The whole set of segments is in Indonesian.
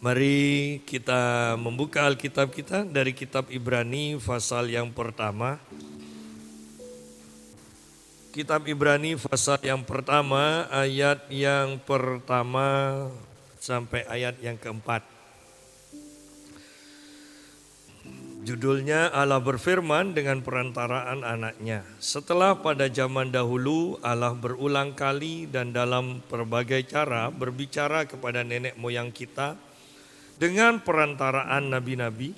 Mari kita membuka Alkitab kita dari kitab Ibrani pasal yang pertama. Kitab Ibrani pasal yang pertama ayat yang pertama sampai ayat yang keempat. Judulnya Allah berfirman dengan perantaraan anaknya. Setelah pada zaman dahulu Allah berulang kali dan dalam berbagai cara berbicara kepada nenek moyang kita dengan perantaraan nabi-nabi,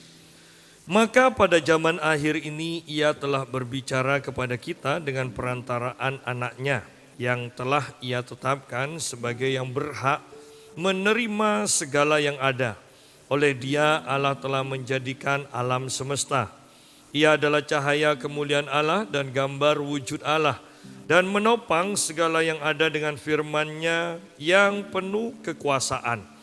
maka pada zaman akhir ini ia telah berbicara kepada kita dengan perantaraan anaknya yang telah ia tetapkan sebagai yang berhak menerima segala yang ada. Oleh Dia Allah telah menjadikan alam semesta. Ia adalah cahaya kemuliaan Allah dan gambar wujud Allah, dan menopang segala yang ada dengan firman-Nya yang penuh kekuasaan.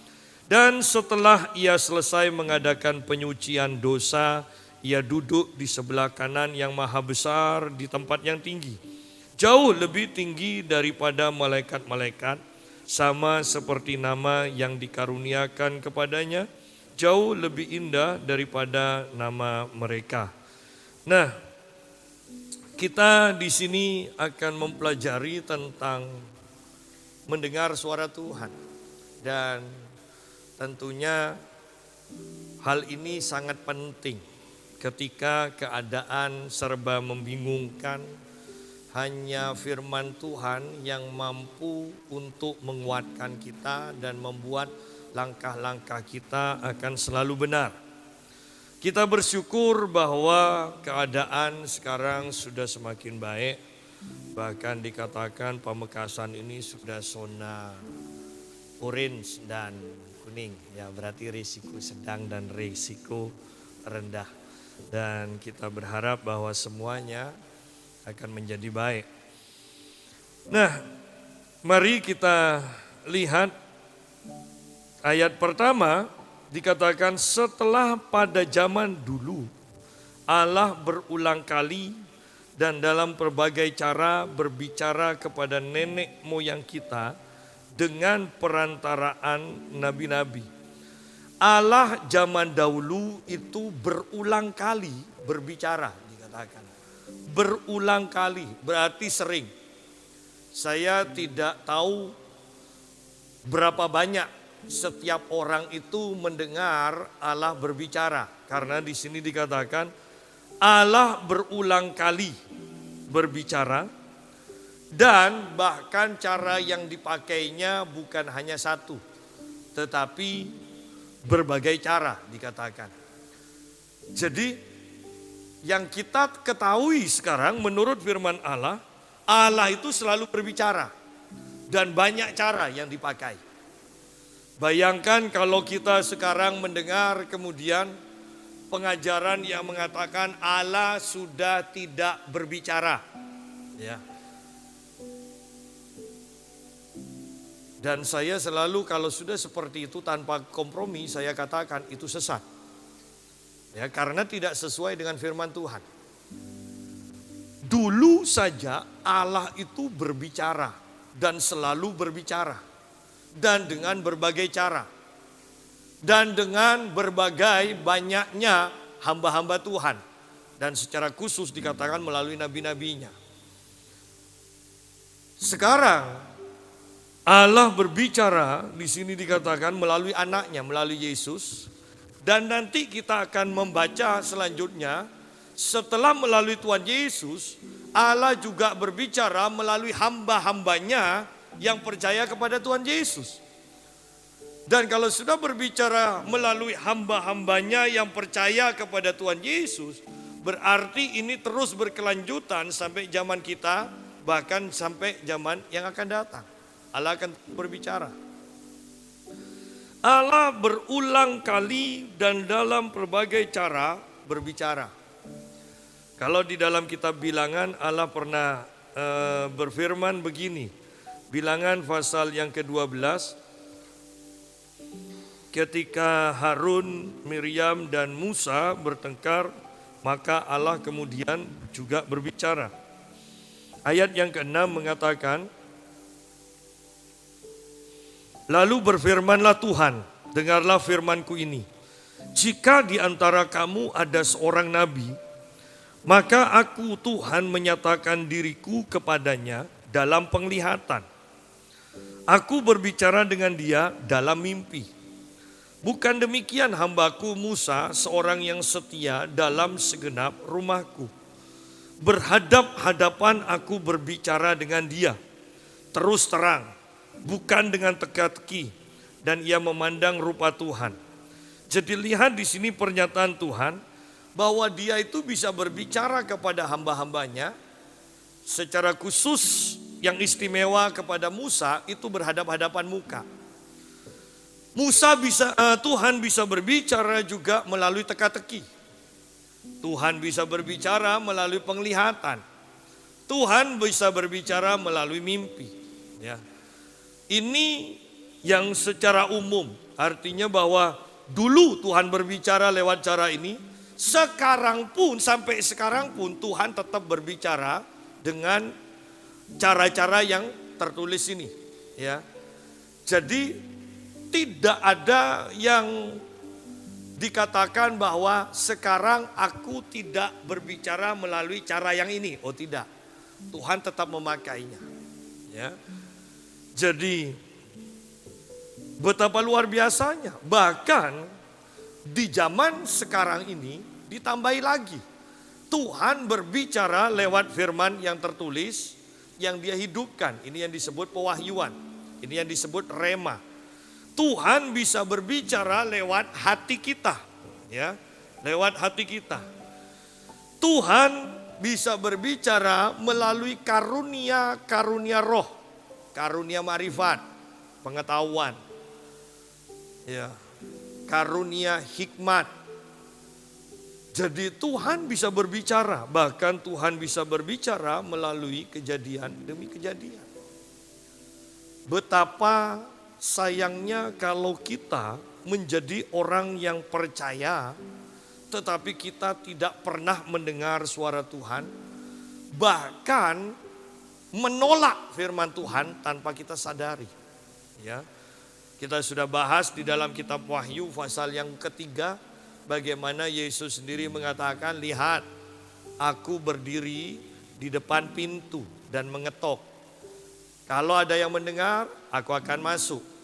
Dan setelah ia selesai mengadakan penyucian dosa, ia duduk di sebelah kanan yang maha besar di tempat yang tinggi, jauh lebih tinggi daripada malaikat-malaikat, sama seperti nama yang dikaruniakan kepadanya, jauh lebih indah daripada nama mereka. Nah, kita di sini akan mempelajari tentang mendengar suara Tuhan. Dan tentunya hal ini sangat penting ketika keadaan serba membingungkan. Hanya firman Tuhan yang mampu untuk menguatkan kita dan membuat langkah-langkah kita akan selalu benar. Kita bersyukur bahwa keadaan sekarang sudah semakin baik. Bahkan dikatakan Pamekasan ini sudah zona orange dan kuning. Ya, berarti risiko sedang dan risiko rendah. Dan kita berharap bahwa semuanya akan menjadi baik. Nah, mari kita lihat ayat pertama. Dikatakan setelah pada zaman dulu Allah berulang kali dan dalam berbagai cara berbicara kepada nenek moyang kita dengan perantaraan nabi-nabi. Allah zaman dahulu itu berulang kali berbicara, dikatakan. Berulang kali berarti sering. Saya tidak tahu berapa banyak setiap orang itu mendengar Allah berbicara, karena di sini dikatakan Allah berulang kali berbicara, dan bahkan cara yang dipakainya bukan hanya satu, tetapi berbagai cara dikatakan. Jadi yang kita ketahui sekarang menurut firman Allah, Allah itu selalu berbicara dan banyak cara yang dipakai. Bayangkan kalau kita sekarang mendengar kemudian pengajaran yang mengatakan Allah sudah tidak berbicara. Ya. Dan saya selalu kalau sudah seperti itu tanpa kompromi saya katakan itu sesat. Ya, karena tidak sesuai dengan firman Tuhan. Dulu saja Allah itu berbicara dan selalu berbicara. Dan dengan berbagai cara. Dan dengan berbagai banyaknya hamba-hamba Tuhan. Dan secara khusus dikatakan melalui nabi-nabinya. Sekarang Allah berbicara di sini dikatakan melalui anaknya, melalui Yesus. Dan nanti kita akan membaca selanjutnya, setelah melalui Tuhan Yesus, Allah juga berbicara melalui hamba-hambanya yang percaya kepada Tuhan Yesus. Dan kalau sudah berbicara melalui hamba-hambanya yang percaya kepada Tuhan Yesus, berarti ini terus berkelanjutan sampai zaman kita, bahkan sampai zaman yang akan datang. Allah akan berbicara. Allah berulang kali dan dalam berbagai cara berbicara. Kalau di dalam kitab Bilangan Allah pernah berfirman begini. Bilangan pasal yang ke-12, ketika Harun, Miriam dan Musa bertengkar, maka Allah kemudian juga berbicara. Ayat yang ke-6 mengatakan, lalu berfirmanlah Tuhan, dengarlah firmanku ini. Jika di antara kamu ada seorang nabi, maka aku Tuhan menyatakan diriku kepadanya dalam penglihatan. Aku berbicara dengan dia dalam mimpi. Bukan demikian hambaku Musa, seorang yang setia dalam segenap rumahku. Berhadap-hadapan aku berbicara dengan dia, terus terang, bukan dengan teka-teki, dan ia memandang rupa Tuhan. Jadi lihat di sini pernyataan Tuhan bahwa dia itu bisa berbicara kepada hamba-hambanya secara khusus yang istimewa kepada Musa itu berhadap-hadapan muka. Tuhan bisa berbicara juga melalui teka-teki. Tuhan bisa berbicara melalui penglihatan. Tuhan bisa berbicara melalui mimpi. Ya. Ini yang secara umum, artinya bahwa dulu Tuhan berbicara lewat cara ini, sekarang pun sampai sekarang pun Tuhan tetap berbicara dengan cara-cara yang tertulis ini. Ya. Jadi tidak ada yang dikatakan bahwa sekarang aku tidak berbicara melalui cara yang ini. Oh tidak, Tuhan tetap memakainya. Ya. Jadi betapa luar biasanya. Bahkan di zaman sekarang ini ditambahi lagi. Tuhan berbicara lewat firman yang tertulis yang dia hidupkan. Ini yang disebut pewahyuan. Ini yang disebut rema. Tuhan bisa berbicara lewat hati kita, ya, lewat hati kita. Tuhan bisa berbicara melalui karunia roh, karunia marifat, pengetahuan, ya, karunia hikmat. Jadi Tuhan bisa berbicara, bahkan Tuhan bisa berbicara melalui kejadian demi kejadian. Betapa sayangnya kalau kita menjadi orang yang percaya, tetapi kita tidak pernah mendengar suara Tuhan, bahkan menolak firman Tuhan tanpa kita sadari. Ya, kita sudah bahas di dalam kitab Wahyu pasal yang ketiga, bagaimana Yesus sendiri mengatakan, lihat, aku berdiri di depan pintu dan mengetok. Kalau ada yang mendengar, aku akan masuk.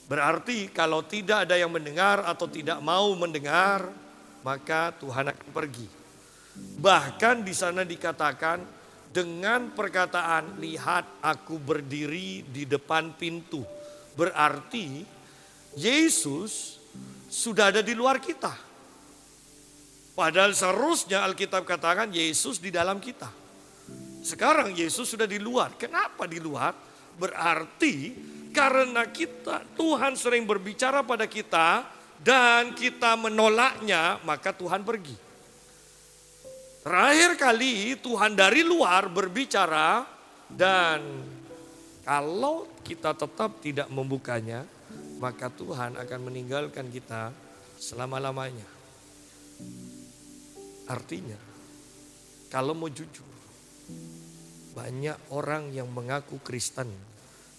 Berarti kalau tidak ada yang mendengar atau tidak mau mendengar, maka Tuhan akan pergi. Bahkan di sana dikatakan dengan perkataan, lihat aku berdiri di depan pintu. Berarti Yesus sudah ada di luar kita. Padahal seharusnya Alkitab katakan Yesus di dalam kita. Sekarang Yesus sudah di luar. Kenapa di luar? Berarti karena Tuhan sering berbicara pada kita dan kita menolaknya, maka Tuhan pergi. Terakhir kali Tuhan dari luar berbicara, dan kalau kita tetap tidak membukanya, maka Tuhan akan meninggalkan kita selama-lamanya. Artinya, kalau mau jujur, banyak orang yang mengaku Kristen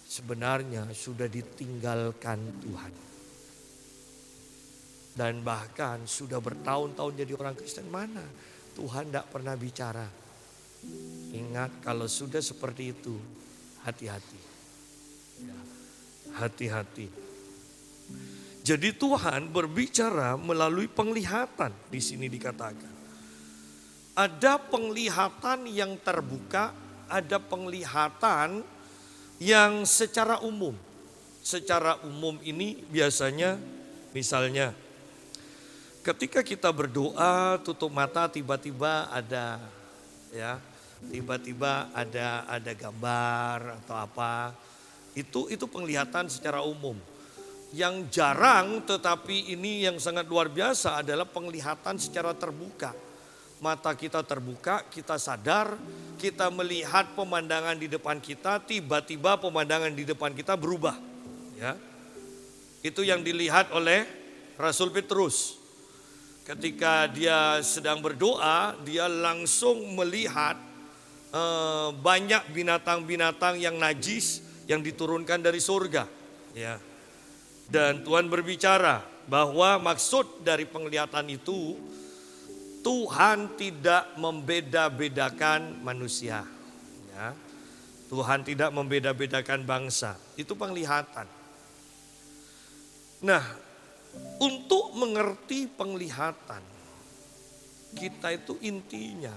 sebenarnya sudah ditinggalkan Tuhan. Dan bahkan sudah bertahun-tahun jadi orang Kristen, mana Tuhan tidak pernah bicara. Ingat, kalau sudah seperti itu, hati-hati. Hati-hati. Jadi Tuhan berbicara melalui penglihatan, di sini dikatakan. Ada penglihatan yang terbuka, ada penglihatan yang secara umum. Secara umum ini biasanya misalnya ketika kita berdoa tutup mata tiba-tiba ada ada gambar atau apa. Itu penglihatan secara umum. Yang jarang tetapi ini yang sangat luar biasa adalah penglihatan secara terbuka. Mata kita terbuka, kita sadar, kita melihat pemandangan di depan kita, tiba-tiba pemandangan di depan kita berubah. Ya, itu yang dilihat oleh Rasul Petrus. Ketika dia sedang berdoa, dia langsung melihat banyak binatang-binatang yang najis yang diturunkan dari surga. Ya, Dan Tuhan berbicara bahwa maksud dari penglihatan itu, Tuhan tidak membeda-bedakan manusia. Ya. Tuhan tidak membeda-bedakan bangsa. Itu penglihatan. Nah, untuk mengerti penglihatan, kita itu intinya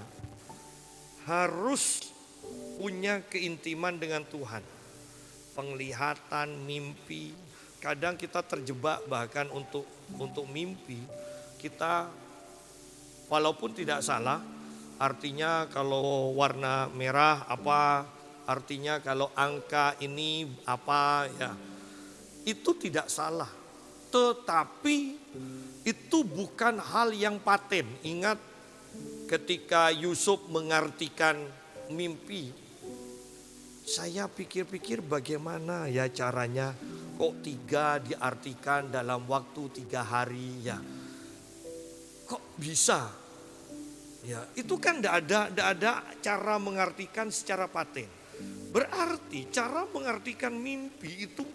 harus punya keintiman dengan Tuhan. Penglihatan, mimpi, kadang kita terjebak bahkan untuk mimpi. Kita walaupun tidak salah, artinya kalau warna merah apa, artinya kalau angka ini apa ya. Itu tidak salah. Tetapi itu bukan hal yang paten. Ingat ketika Yusuf mengartikan mimpi, saya pikir-pikir bagaimana ya caranya, kok 3 diartikan dalam waktu 3 hari ya. Kok bisa? Ya, itu kan tidak ada cara mengartikan secara paten. Berarti cara mengartikan mimpi itu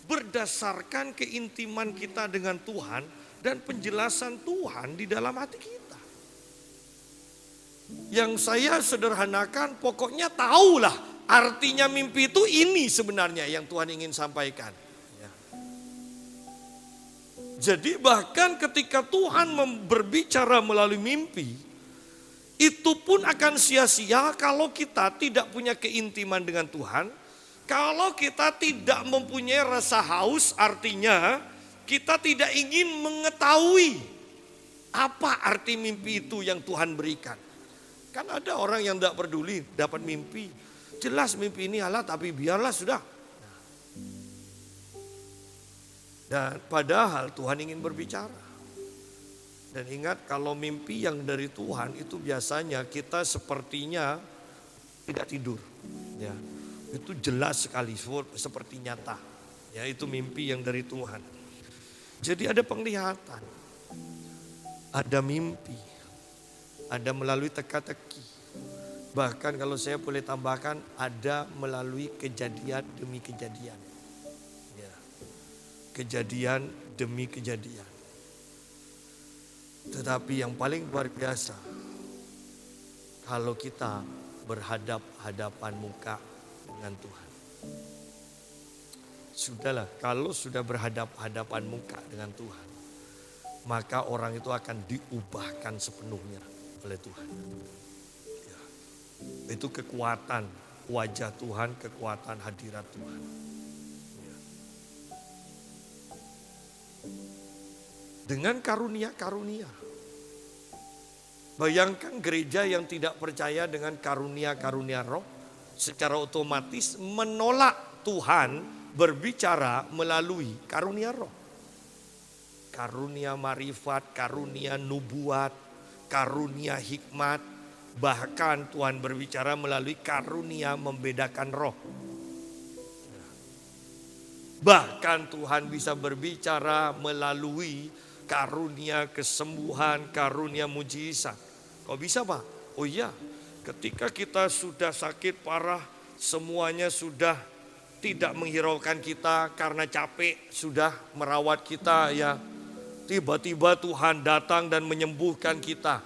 berdasarkan keintiman kita dengan Tuhan dan penjelasan Tuhan di dalam hati kita. Yang saya sederhanakan, pokoknya tahulah artinya mimpi itu ini sebenarnya yang Tuhan ingin sampaikan. Ya. Jadi bahkan ketika Tuhan berbicara melalui mimpi, itu pun akan sia-sia kalau kita tidak punya keintiman dengan Tuhan. Kalau kita tidak mempunyai rasa haus, artinya kita tidak ingin mengetahui apa arti mimpi itu yang Tuhan berikan. Kan ada orang yang tidak peduli dapat mimpi. Jelas mimpi ini Allah, tapi biarlah sudah. Dan padahal Tuhan ingin berbicara. Dan ingat, kalau mimpi yang dari Tuhan itu biasanya kita sepertinya tidak tidur. Ya. Itu jelas sekali seperti nyata. Ya, itu mimpi yang dari Tuhan. Jadi ada penglihatan. Ada mimpi. Ada melalui teka-teki. Bahkan kalau saya boleh tambahkan, ada melalui kejadian demi kejadian. Ya. Kejadian demi kejadian. Tetapi yang paling luar biasa, kalau kita berhadap-hadapan muka dengan Tuhan. Sudahlah, kalau sudah berhadap-hadapan muka dengan Tuhan, maka orang itu akan diubahkan sepenuhnya oleh Tuhan. Ya. Itu kekuatan wajah Tuhan, kekuatan hadirat Tuhan. Ya. Dengan karunia-karunia. Bayangkan gereja yang tidak percaya dengan karunia-karunia roh, secara otomatis menolak Tuhan berbicara melalui karunia roh. Karunia marifat, karunia nubuat, karunia hikmat. Bahkan Tuhan berbicara melalui karunia membedakan roh. Bahkan Tuhan bisa berbicara melalui karunia kesembuhan, karunia mujizat. Kok bisa Pak? Oh iya, ketika kita sudah sakit parah, semuanya sudah tidak menghiraukan kita karena capek, sudah merawat kita ya. Tiba-tiba Tuhan datang dan menyembuhkan kita.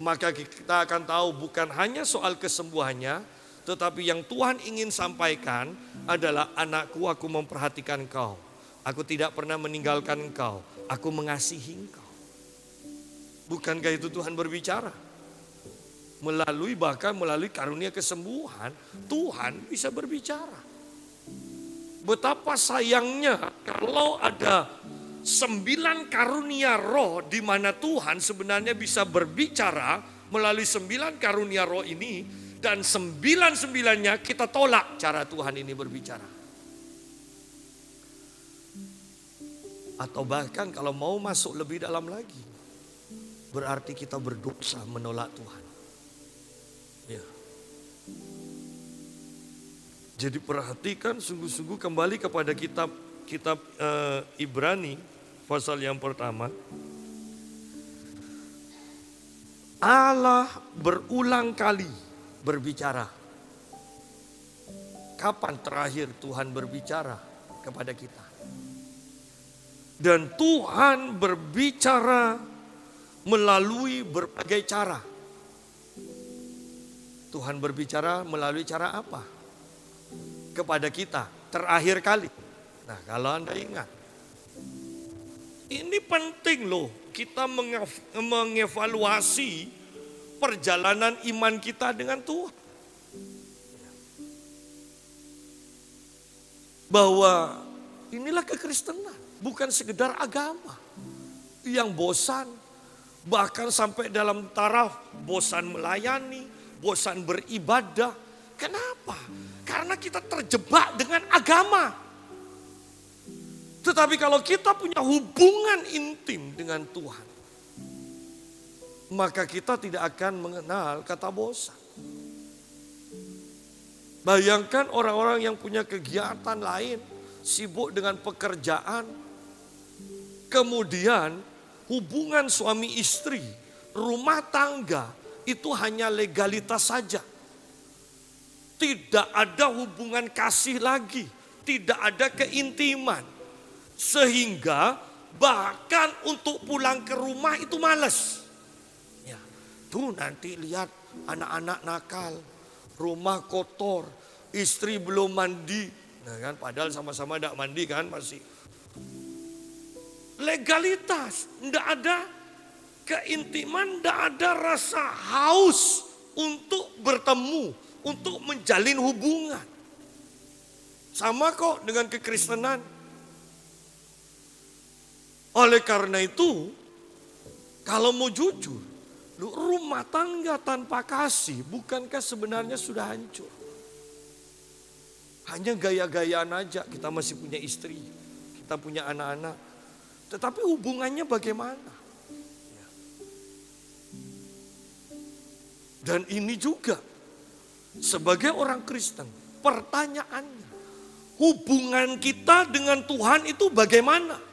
Maka kita akan tahu bukan hanya soal kesembuhannya, tetapi yang Tuhan ingin sampaikan adalah, anakku, aku memperhatikan engkau. Aku tidak pernah meninggalkan engkau. Aku mengasihi engkau. Bukankah itu Tuhan berbicara? Bahkan melalui karunia kesembuhan, Tuhan bisa berbicara. Betapa sayangnya kalau ada 9 karunia roh di mana Tuhan sebenarnya bisa berbicara melalui 9 karunia roh ini, dan 9-9-nya kita tolak cara Tuhan ini berbicara. Atau bahkan kalau mau masuk lebih dalam lagi, berarti kita berdosa menolak Tuhan. Ya. Jadi perhatikan sungguh-sungguh kembali kepada kitab Ibrani pasal yang pertama. Allah berulang kali berbicara. Kapan terakhir Tuhan berbicara kepada kita? Dan Tuhan berbicara melalui berbagai cara. Tuhan berbicara melalui cara apa? Kepada kita terakhir kali. Nah, kalau Anda ingat, ini penting loh, kita mengevaluasi perjalanan iman kita dengan Tuhan. Bahwa inilah kekristenan, bukan sekedar agama yang bosan, bahkan sampai dalam taraf bosan melayani, bosan beribadah. Kenapa? Karena kita terjebak dengan agama. Tetapi kalau kita punya hubungan intim dengan Tuhan, maka kita tidak akan mengenal kata bosan. Bayangkan orang-orang yang punya kegiatan lain, sibuk dengan pekerjaan, kemudian hubungan suami istri, rumah tangga itu hanya legalitas saja. Tidak ada hubungan kasih lagi, tidak ada keintiman. Sehingga bahkan untuk pulang ke rumah itu malas. Ya, tuh nanti lihat anak-anak nakal, rumah kotor, istri belum mandi. Nah kan, padahal sama-sama tidak mandi kan masih. Legalitas, tidak ada keintiman, tidak ada rasa haus untuk bertemu, untuk menjalin hubungan. Sama kok dengan kekristenan. Oleh karena itu, kalau mau jujur, rumah tangga tanpa kasih bukankah sebenarnya sudah hancur? Hanya gaya-gayaan aja, kita masih punya istri, kita punya anak-anak. Tetapi hubungannya bagaimana? Dan ini juga sebagai orang Kristen, pertanyaannya, hubungan kita dengan Tuhan itu bagaimana?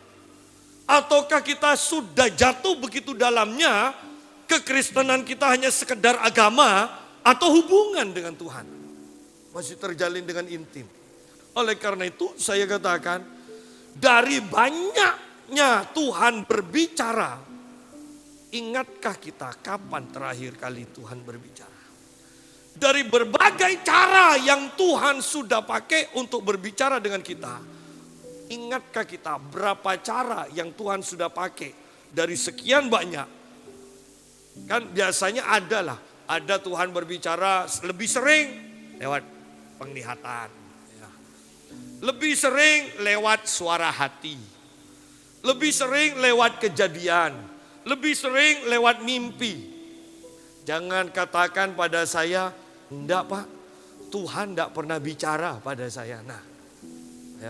Ataukah kita sudah jatuh begitu dalamnya, kekristenan kita hanya sekedar agama atau hubungan dengan Tuhan masih terjalin dengan intim. Oleh karena itu saya katakan, dari banyaknya Tuhan berbicara, ingatkah kita kapan terakhir kali Tuhan berbicara? Dari berbagai cara yang Tuhan sudah pakai untuk berbicara dengan kita, ingatkah kita berapa cara yang Tuhan sudah pakai dari sekian banyak? Kan biasanya ada Tuhan berbicara lebih sering lewat penglihatan, lebih sering lewat suara hati, lebih sering lewat kejadian, lebih sering lewat mimpi. Jangan katakan pada saya, enggak Pak, Tuhan enggak pernah bicara pada saya. Nah, ya,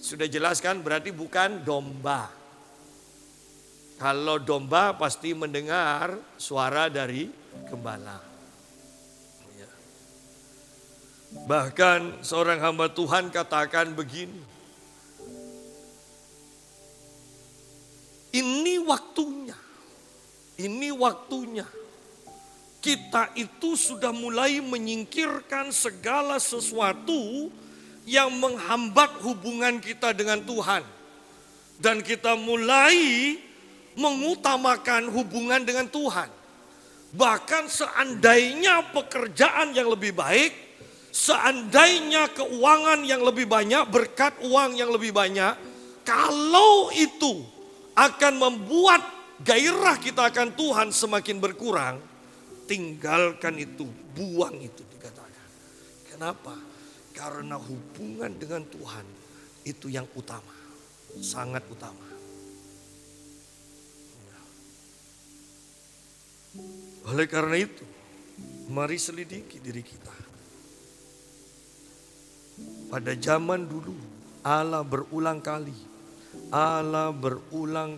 sudah jelaskan berarti bukan domba. Kalau domba pasti mendengar suara dari gembala. Ya. Bahkan seorang hamba Tuhan katakan begini, ini waktunya kita itu sudah mulai menyingkirkan segala sesuatu yang menghambat hubungan kita dengan Tuhan. Dan kita mulai mengutamakan hubungan dengan Tuhan. Bahkan seandainya pekerjaan yang lebih baik, seandainya keuangan yang lebih banyak, berkat uang yang lebih banyak, kalau itu akan membuat gairah kita akan Tuhan semakin berkurang, tinggalkan itu, buang itu dikatakan. Kenapa? Karena hubungan dengan Tuhan itu yang utama, sangat utama. Oleh karena itu, mari selidiki diri kita. Pada zaman dulu, Allah berulang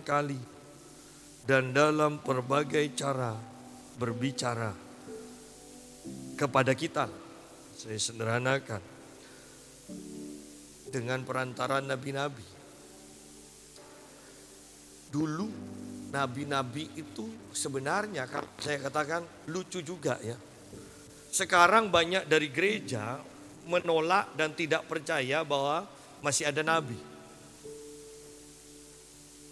kali dan dalam berbagai cara berbicara kepada kita. Saya sederhanakan, dengan perantaraan nabi-nabi. Dulu nabi-nabi itu sebenarnya saya katakan lucu juga ya. Sekarang banyak dari gereja menolak dan tidak percaya bahwa masih ada nabi.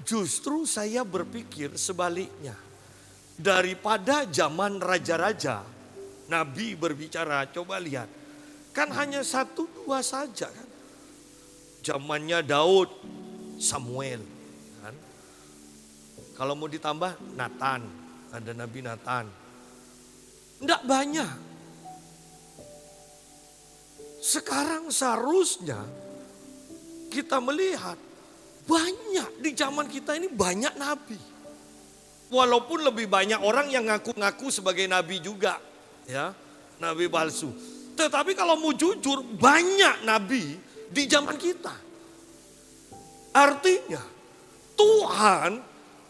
Justru saya berpikir sebaliknya. Daripada zaman raja-raja, Nabi berbicara, coba lihat. Kan hanya 1-2 saja kan. Zamannya Daud, Samuel. Kan? Kalau mau ditambah Nathan, ada Nabi Nathan. Tidak banyak. Sekarang seharusnya kita melihat banyak di zaman kita ini banyak nabi. Walaupun lebih banyak orang yang ngaku-ngaku sebagai nabi juga, ya, nabi palsu. Tetapi kalau mau jujur, banyak nabi di zaman kita. Artinya, Tuhan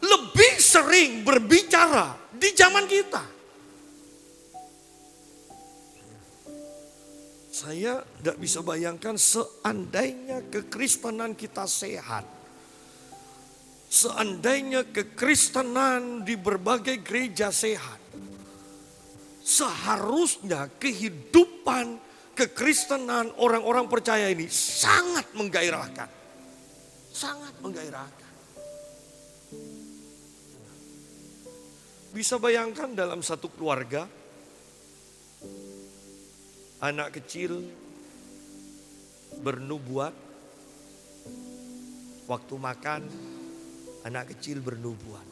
lebih sering berbicara di zaman kita. Saya tidak bisa bayangkan seandainya kekristenan kita sehat. Seandainya kekristenan di berbagai gereja sehat, seharusnya kehidupan kekristenan orang-orang percaya ini sangat menggairahkan. Sangat menggairahkan. Bisa bayangkan dalam satu keluarga, anak kecil bernubuat, waktu makan anak kecil bernubuat.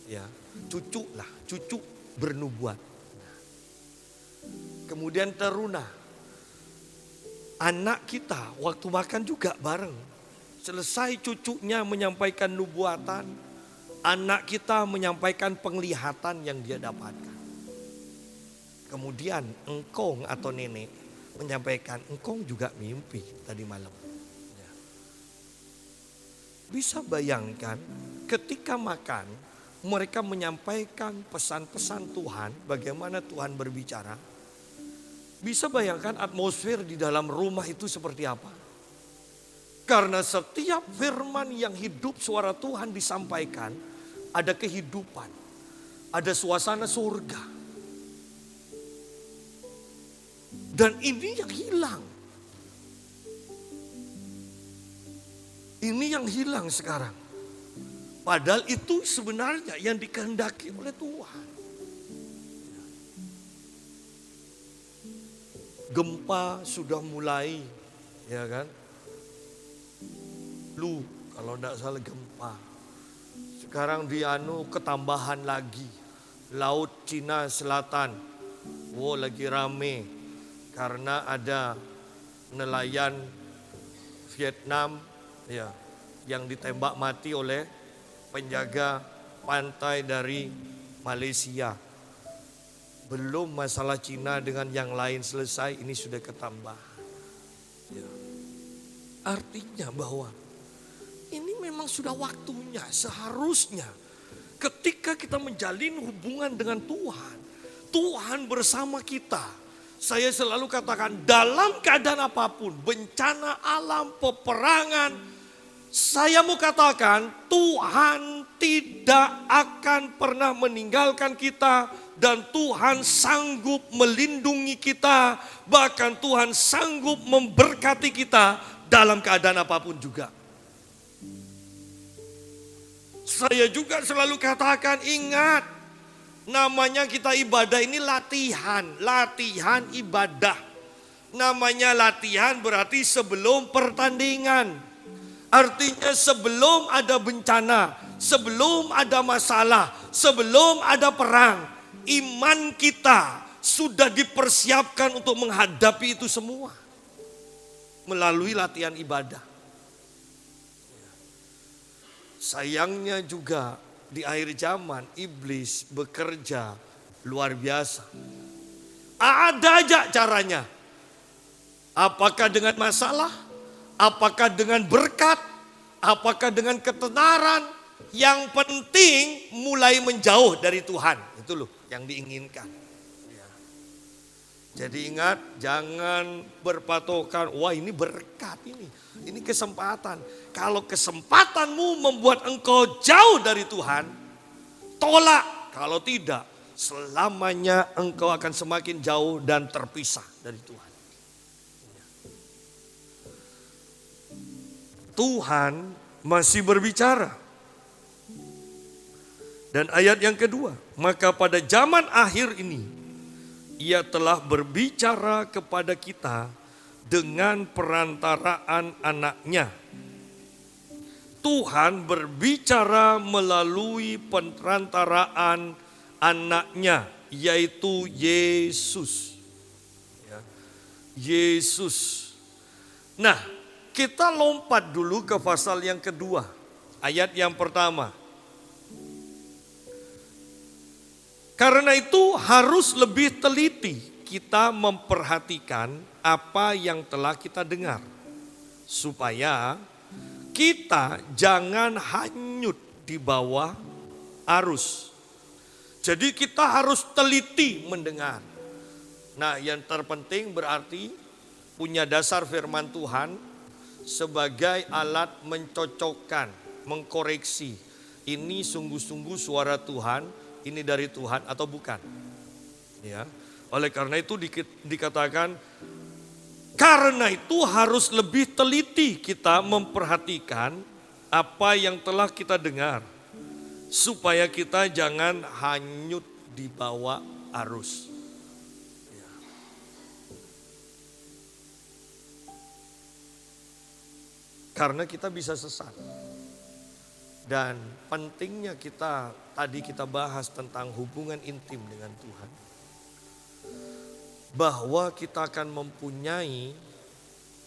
Ya, cucu bernubuat. Kemudian teruna, anak kita waktu makan juga bareng. Selesai cucunya menyampaikan nubuatan, anak kita menyampaikan penglihatan yang dia dapatkan. Kemudian engkong atau nenek menyampaikan, engkong juga mimpi tadi malam. Ya. Bisa bayangkan ketika makan mereka menyampaikan pesan-pesan Tuhan, bagaimana Tuhan berbicara. Bisa bayangkan atmosfer di dalam rumah itu seperti apa. Karena setiap firman yang hidup suara Tuhan disampaikan, ada kehidupan, ada suasana surga. Dan ini yang hilang. Ini yang hilang sekarang. Padahal itu sebenarnya yang dikehendaki oleh Tuhan. Gempa sudah mulai, ya kan? Kalau tidak salah gempa. Sekarang ketambahan lagi. Laut Cina Selatan, lagi rame. Karena ada nelayan Vietnam ya, yang ditembak mati oleh penjaga pantai dari Malaysia. Belum masalah Cina dengan yang lain selesai, ini sudah ketambahan. Ya. Artinya bahwa ini memang sudah waktunya, seharusnya ketika kita menjalin hubungan dengan Tuhan, Tuhan bersama kita. Saya selalu katakan dalam keadaan apapun, bencana alam, peperangan, saya mau katakan Tuhan tidak akan pernah meninggalkan kita dan Tuhan sanggup melindungi kita, bahkan Tuhan sanggup memberkati kita dalam keadaan apapun juga. Saya juga selalu katakan ingat, namanya kita ibadah ini latihan ibadah. Namanya latihan berarti sebelum pertandingan. Artinya sebelum ada bencana, sebelum ada masalah, sebelum ada perang, iman kita sudah dipersiapkan untuk menghadapi itu semua. Melalui latihan ibadah. Sayangnya juga di akhir zaman iblis bekerja luar biasa. Ada aja caranya. Apakah dengan masalah, apakah dengan berkat, apakah dengan ketenaran. Yang penting mulai menjauh dari Tuhan. Itu loh yang diinginkan. Ya. Jadi ingat, jangan berpatokan, wah ini berkat ini kesempatan. Kalau kesempatanmu membuat engkau jauh dari Tuhan, tolak. Kalau tidak, selamanya engkau akan semakin jauh dan terpisah dari Tuhan. Tuhan masih berbicara. Dan ayat yang kedua, maka pada zaman akhir ini ia telah berbicara kepada kita dengan perantaraan anaknya. Tuhan berbicara melalui perantaraan anaknya, yaitu Yesus. Yesus. Nah, kita lompat dulu ke pasal yang kedua, ayat yang pertama. Karena itu harus lebih teliti kita memperhatikan apa yang telah kita dengar. Supaya kita jangan hanyut di bawah arus. Jadi kita harus teliti mendengar. Nah, yang terpenting berarti punya dasar firman Tuhan sebagai alat mencocokkan, mengkoreksi. Ini sungguh-sungguh suara Tuhan. Ini dari Tuhan atau bukan? Ya. Oleh karena itu dikatakan, karena itu harus lebih teliti kita memperhatikan apa yang telah kita dengar, supaya kita jangan hanyut di bawah arus. Ya. Karena kita bisa sesat. Dan pentingnya tadi kita bahas tentang hubungan intim dengan Tuhan. Bahwa kita akan mempunyai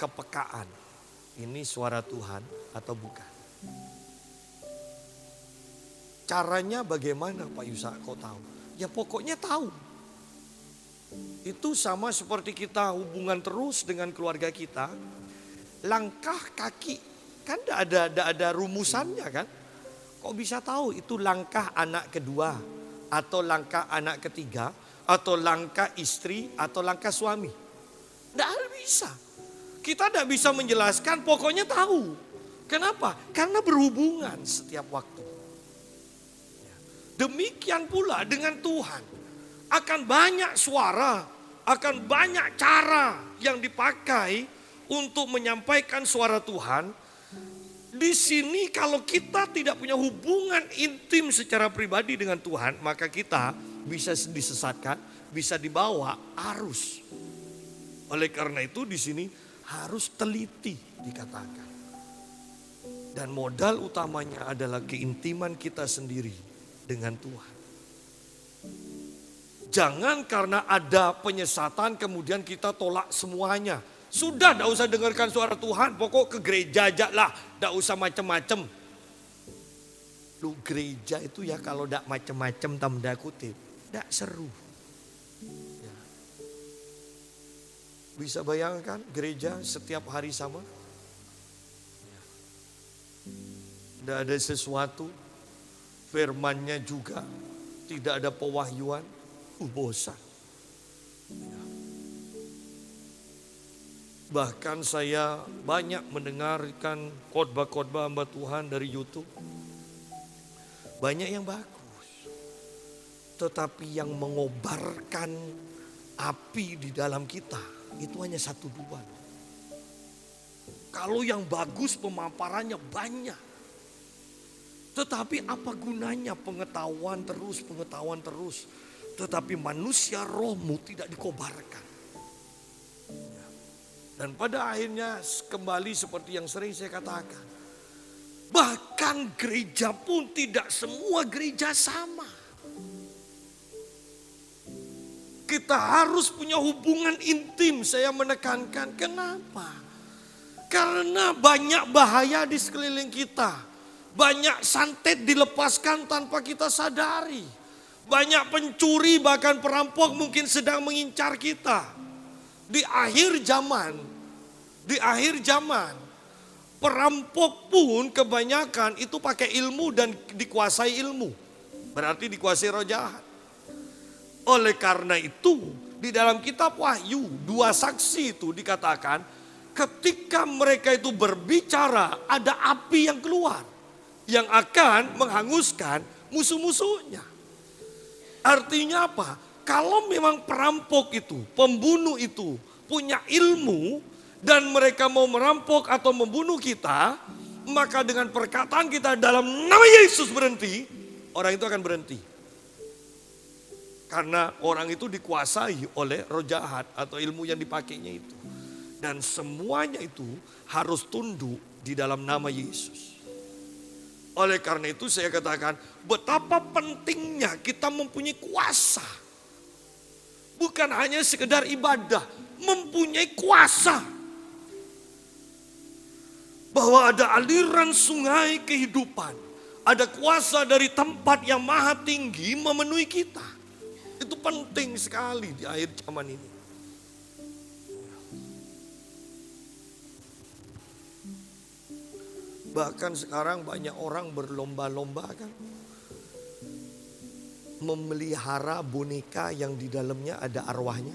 kepekaan. Ini suara Tuhan atau bukan. Caranya bagaimana Pak Yusa, kok tahu? Ya pokoknya tahu. Itu sama seperti kita hubungan terus dengan keluarga kita. Langkah kaki, kan ada rumusannya kan? Kok bisa tahu itu langkah anak kedua, atau langkah anak ketiga, atau langkah istri, atau langkah suami? Tidak bisa. Kita tidak bisa menjelaskan, pokoknya tahu. Kenapa? Karena berhubungan setiap waktu. Demikian pula dengan Tuhan. Akan banyak suara, akan banyak cara yang dipakai untuk menyampaikan suara Tuhan. Di sini kalau kita tidak punya hubungan intim secara pribadi dengan Tuhan, maka kita bisa disesatkan, bisa dibawa arus. Oleh karena itu di sini harus teliti dikatakan. Dan modal utamanya adalah keintiman kita sendiri dengan Tuhan. Jangan karena ada penyesatan kemudian kita tolak semuanya. Sudah, tidak usah dengarkan suara Tuhan, pokok ke gereja aja lah, tidak usah macam-macam. Lu gereja itu ya kalau tidak macam-macam tanda kutip, tidak seru. Ya. Bisa bayangkan gereja setiap hari sama? Tidak ada sesuatu, firmannya juga tidak ada pewahyuan, bosan. Ya. Bahkan saya banyak mendengarkan khotbah-khotbah hamba Tuhan dari YouTube. Banyak yang bagus. Tetapi yang mengobarkan api di dalam kita itu hanya 1-2. Kalau yang bagus pemaparannya banyak. Tetapi apa gunanya pengetahuan terus. Tetapi manusia rohmu tidak dikobarkan. Dan pada akhirnya kembali seperti yang sering saya katakan. Bahkan gereja pun tidak semua gereja sama. Kita harus punya hubungan intim, saya menekankan. Kenapa? Karena banyak bahaya di sekeliling kita. Banyak santet dilepaskan tanpa kita sadari. Banyak pencuri bahkan perampok mungkin sedang mengincar kita. Di akhir zaman, perampok pun kebanyakan itu pakai ilmu dan dikuasai ilmu. Berarti dikuasai roh jahat. Oleh karena itu, di dalam kitab Wahyu, 2 saksi itu dikatakan, ketika mereka itu berbicara, ada api yang keluar. Yang akan menghanguskan musuh-musuhnya. Artinya apa? Kalau memang perampok itu, pembunuh itu punya ilmu dan mereka mau merampok atau membunuh kita, maka dengan perkataan kita dalam nama Yesus berhenti, orang itu akan berhenti. Karena orang itu dikuasai oleh roh jahat atau ilmu yang dipakainya itu. Dan semuanya itu harus tunduk di dalam nama Yesus. Oleh karena itu saya katakan betapa pentingnya kita mempunyai kuasa. Bukan hanya sekedar ibadah, mempunyai kuasa. Bahwa ada aliran sungai kehidupan. Ada kuasa dari tempat yang maha tinggi memenuhi kita. Itu penting sekali di akhir zaman ini. Bahkan sekarang banyak orang berlomba-lomba kan. Memelihara boneka yang di dalamnya ada arwahnya.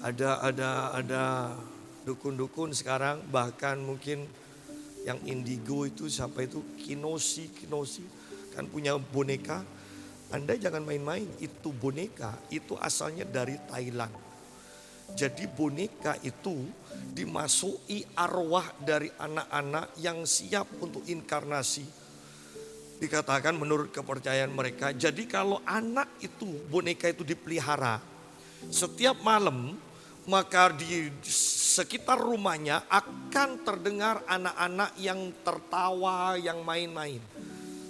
Ada dukun-dukun sekarang bahkan mungkin yang indigo itu sampai itu kinosi kan punya boneka. Anda jangan main-main, itu boneka itu asalnya dari Thailand. Jadi boneka itu dimasuki arwah dari anak-anak yang siap untuk inkarnasi. Dikatakan menurut kepercayaan mereka, jadi kalau anak itu, boneka itu dipelihara, setiap malam maka di sekitar rumahnya akan terdengar anak-anak yang tertawa, yang main-main.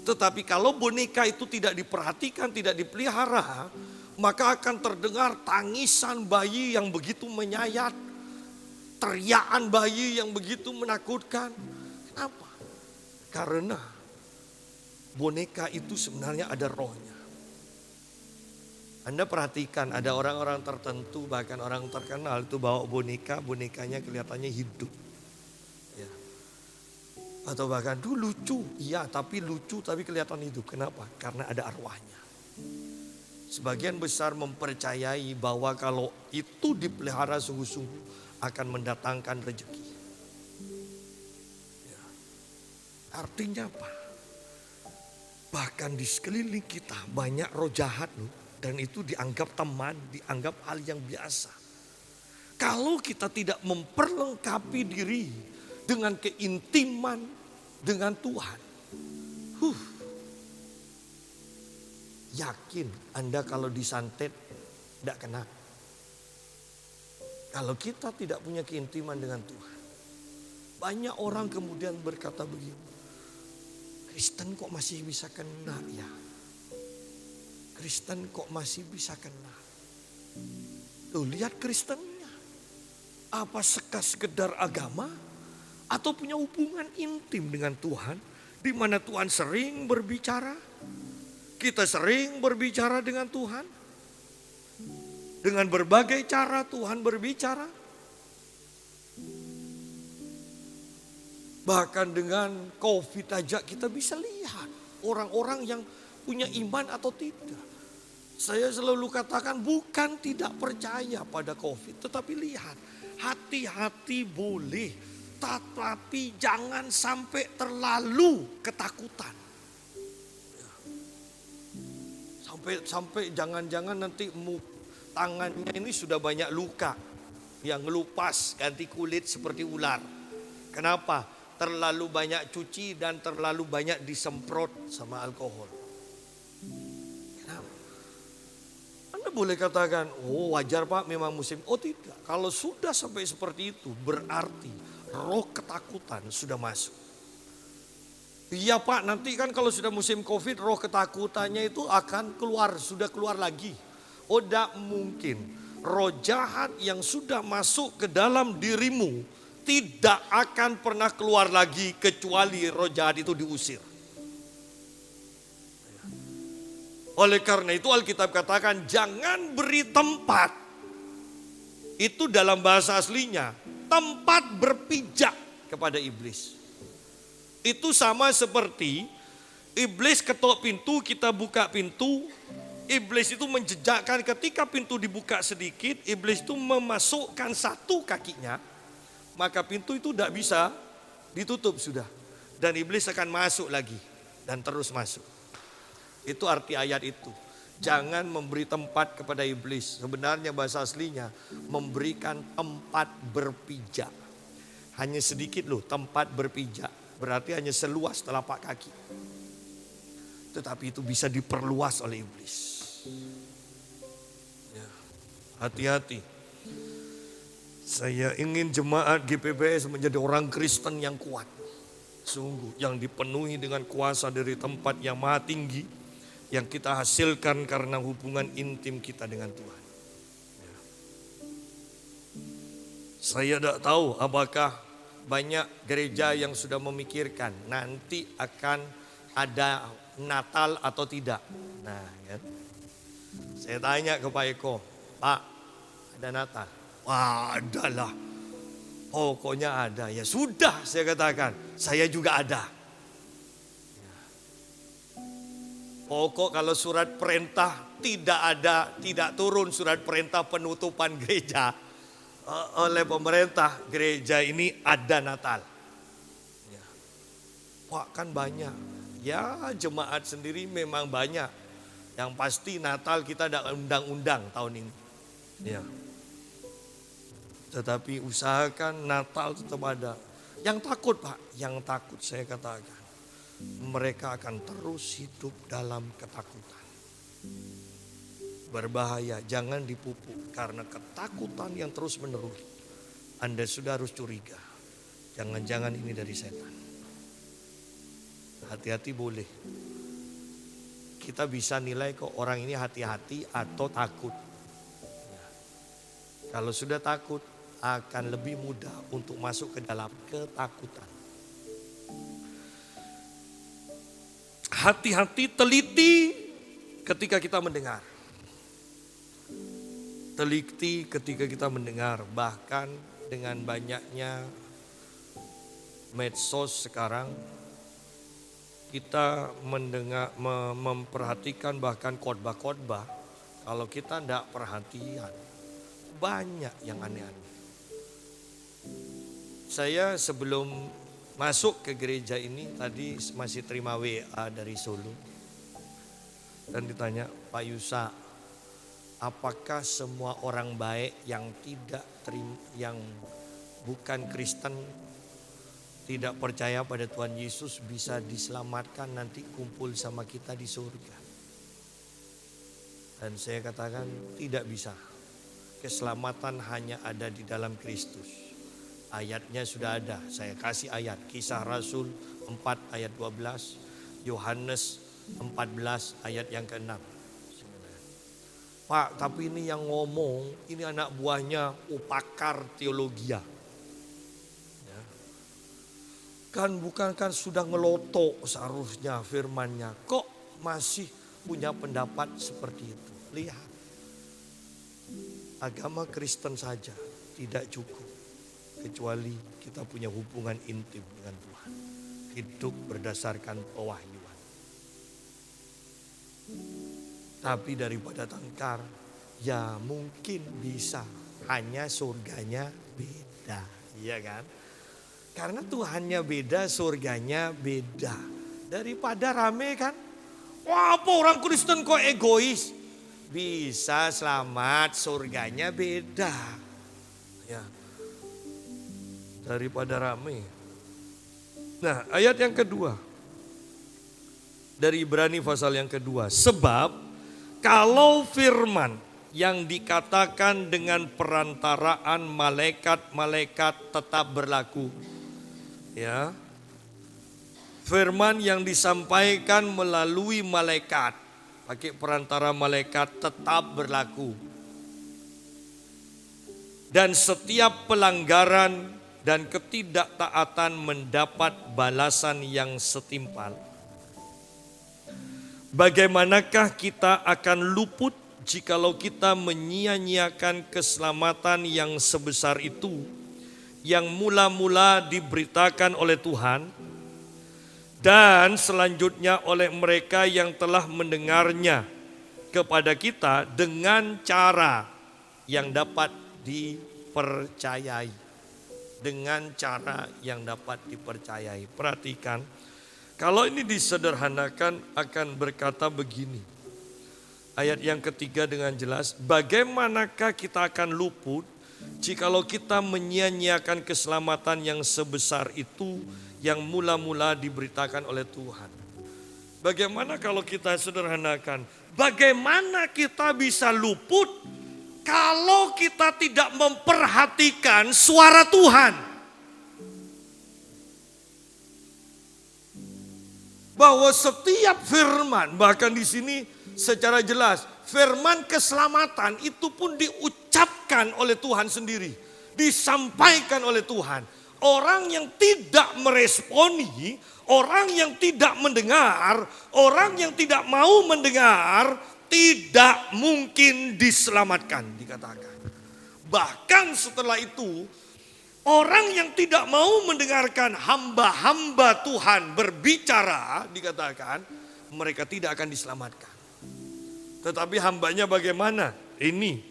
Tetapi kalau boneka itu tidak diperhatikan, tidak dipelihara, maka akan terdengar tangisan bayi yang begitu menyayat, teriakan bayi yang begitu menakutkan. Kenapa? Karena boneka itu sebenarnya ada rohnya. Anda perhatikan ada orang-orang tertentu bahkan orang terkenal itu bawa boneka, bonekanya kelihatannya hidup. Ya. Atau bahkan tuh lucu, iya tapi lucu tapi kelihatan hidup. Kenapa? Karena ada arwahnya. Sebagian besar mempercayai bahwa kalau itu dipelihara sungguh-sungguh akan mendatangkan rezeki. Ya. Artinya apa? Bahkan di sekeliling kita banyak roh jahat loh. Dan itu dianggap teman, dianggap hal yang biasa. Kalau kita tidak memperlengkapi diri dengan keintiman dengan Tuhan. Yakin Anda kalau disantet tidak kena. Kalau kita tidak punya keintiman dengan Tuhan. Banyak orang kemudian berkata begini. Kristen kok masih bisa kena ya? Kristen kok masih bisa kena? Tuh lihat Kristennya. Apa sekedar agama? Atau punya hubungan intim dengan Tuhan? Di mana Tuhan sering berbicara? Kita sering berbicara dengan Tuhan? Dengan berbagai cara Tuhan berbicara? Bahkan dengan COVID aja kita bisa lihat orang-orang yang punya iman atau tidak. Saya selalu katakan bukan tidak percaya pada COVID. Tetapi lihat, hati-hati boleh. Tetapi jangan sampai terlalu ketakutan. Sampai jangan-jangan nanti tangannya ini sudah banyak luka. Yang ngelupas, ganti kulit seperti ular. Kenapa? Terlalu banyak cuci dan terlalu banyak disemprot sama alkohol. Boleh katakan, oh wajar Pak memang musim. Oh tidak, kalau sudah sampai seperti itu berarti roh ketakutan sudah masuk. Iya Pak, nanti kan kalau sudah musim COVID roh ketakutannya itu akan keluar, sudah keluar lagi. Oh tidak mungkin, roh jahat yang sudah masuk ke dalam dirimu tidak akan pernah keluar lagi kecuali roh jahat itu diusir. Oleh karena itu Alkitab katakan jangan beri tempat. Itu dalam bahasa aslinya tempat berpijak kepada iblis. Itu sama seperti iblis ketok pintu, kita buka pintu. Iblis itu menjejakkan ketika pintu dibuka sedikit, iblis itu memasukkan satu kakinya. Maka pintu itu tidak bisa ditutup sudah. Dan iblis akan masuk lagi dan terus masuk. Itu arti ayat itu. Jangan memberi tempat kepada iblis. Sebenarnya bahasa aslinya memberikan tempat berpijak. Hanya sedikit loh tempat berpijak. Berarti hanya seluas telapak kaki. tetapi itu bisa diperluas oleh iblis. Ya, hati-hati. Saya ingin jemaat GPBS menjadi orang Kristen yang kuat. Sungguh, yang dipenuhi dengan kuasa dari tempat yang maha tinggi, yang kita hasilkan karena hubungan intim kita dengan Tuhan. Ya. Saya tidak tahu apakah banyak gereja yang sudah memikirkan nanti akan ada Natal atau tidak. Nah, ya. Saya tanya ke Pak Eko, Pak, ada Natal? Wah, adalah. Pokoknya ada. Ya sudah, saya katakan, saya juga ada. Pokok kalau surat perintah tidak ada, tidak turun surat perintah penutupan gereja oleh pemerintah, gereja ini ada Natal. Ya. Wah, kan banyak. Ya, jemaat sendiri memang banyak. Yang pasti Natal kita ada undang-undang tahun ini. Ya. Tetapi usahakan Natal tetap ada. Yang takut Pak, yang takut saya katakan, mereka akan terus hidup dalam ketakutan. Berbahaya, jangan dipupuk karena ketakutan yang terus menerus. Anda sudah harus curiga, jangan-jangan ini dari setan. Hati-hati boleh. Kita bisa nilai kok orang ini hati-hati atau takut. Kalau sudah takut, akan lebih mudah untuk masuk ke dalam ketakutan. Hati-hati, teliti ketika kita mendengar. Teliti ketika kita mendengar, bahkan dengan banyaknya medsos sekarang, kita mendengar, memperhatikan bahkan khotbah-khotbah. Kalau kita tidak perhatian, banyak yang aneh-aneh. Saya sebelum masuk ke gereja ini tadi masih terima WA dari Solo. Dan ditanya, Pak Yusa, apakah semua orang baik yang tidak terima, yang bukan Kristen, tidak percaya pada Tuhan Yesus bisa diselamatkan nanti kumpul sama kita di surga? Dan saya katakan tidak bisa. Keselamatan hanya ada di dalam Kristus. Ayatnya sudah ada, saya kasih ayat. Kisah Rasul 4 ayat 12, Yohanes 14 ayat yang ke-6. Pak, tapi ini yang ngomong, ini anak buahnya pakar teologia. Ya. Bukankah sudah ngelotok seharusnya firmannya, kok masih punya pendapat seperti itu? Lihat, agama Kristen saja tidak cukup. Kecuali kita punya hubungan intim dengan Tuhan. Hidup berdasarkan pewahyuan. Tapi daripada tengkar, ya mungkin bisa. Hanya surganya beda. Iya kan? Karena Tuhannya beda, surganya beda. Daripada rame kan? Wah, apa orang Kristen kok egois? Bisa selamat, surganya beda. Ya. Daripada rame. Nah, ayat yang kedua. Dari Ibrani pasal yang kedua. Sebab kalau firman yang dikatakan dengan perantaraan malaikat-malaikat tetap berlaku. Ya. Firman yang disampaikan melalui malaikat, pakai perantara malaikat tetap berlaku. Dan setiap pelanggaran dan ketidaktaatan mendapat balasan yang setimpal. Bagaimanakah kita akan luput jikalau kita menyia-nyiakan keselamatan yang sebesar itu, yang mula-mula diberitakan oleh Tuhan, dan selanjutnya oleh mereka yang telah mendengarnya kepada kita dengan cara yang dapat dipercayai. Dengan cara yang dapat dipercayai. Perhatikan, kalau ini disederhanakan akan berkata begini. Ayat yang ketiga dengan jelas, bagaimanakah kita akan luput jikalau kita menyia-nyiakan keselamatan yang sebesar itu yang mula-mula diberitakan oleh Tuhan. Bagaimana kalau kita sederhanakan? Bagaimana kita bisa luput kalau kita tidak memperhatikan suara Tuhan? Bahwa setiap firman, bahkan di sini secara jelas, firman keselamatan itu pun diucapkan oleh Tuhan sendiri. Disampaikan oleh Tuhan. Orang yang tidak meresponi, orang yang tidak mendengar, orang yang tidak mau mendengar, tidak mungkin diselamatkan, dikatakan. Bahkan setelah itu, orang yang tidak mau mendengarkan hamba-hamba Tuhan berbicara, dikatakan, mereka tidak akan diselamatkan. Tetapi hambanya bagaimana? Ini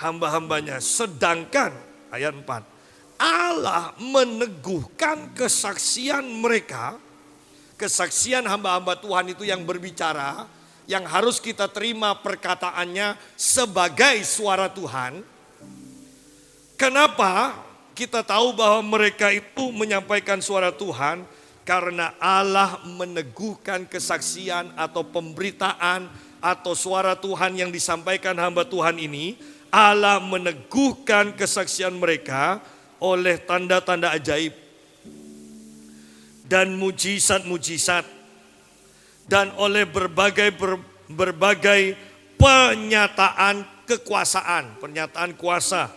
hamba-hambanya. Sedangkan, ayat 4. Allah meneguhkan kesaksian mereka. Kesaksian hamba-hamba Tuhan itu yang berbicara, yang harus kita terima perkataannya sebagai suara Tuhan. Kenapa kita tahu bahwa mereka itu menyampaikan suara Tuhan? Karena Allah meneguhkan kesaksian atau pemberitaan atau suara Tuhan yang disampaikan hamba Tuhan ini. Allah meneguhkan kesaksian mereka oleh tanda-tanda ajaib dan mujizat-mujizat dan oleh berbagai penyataan kekuasaan, pernyataan kuasa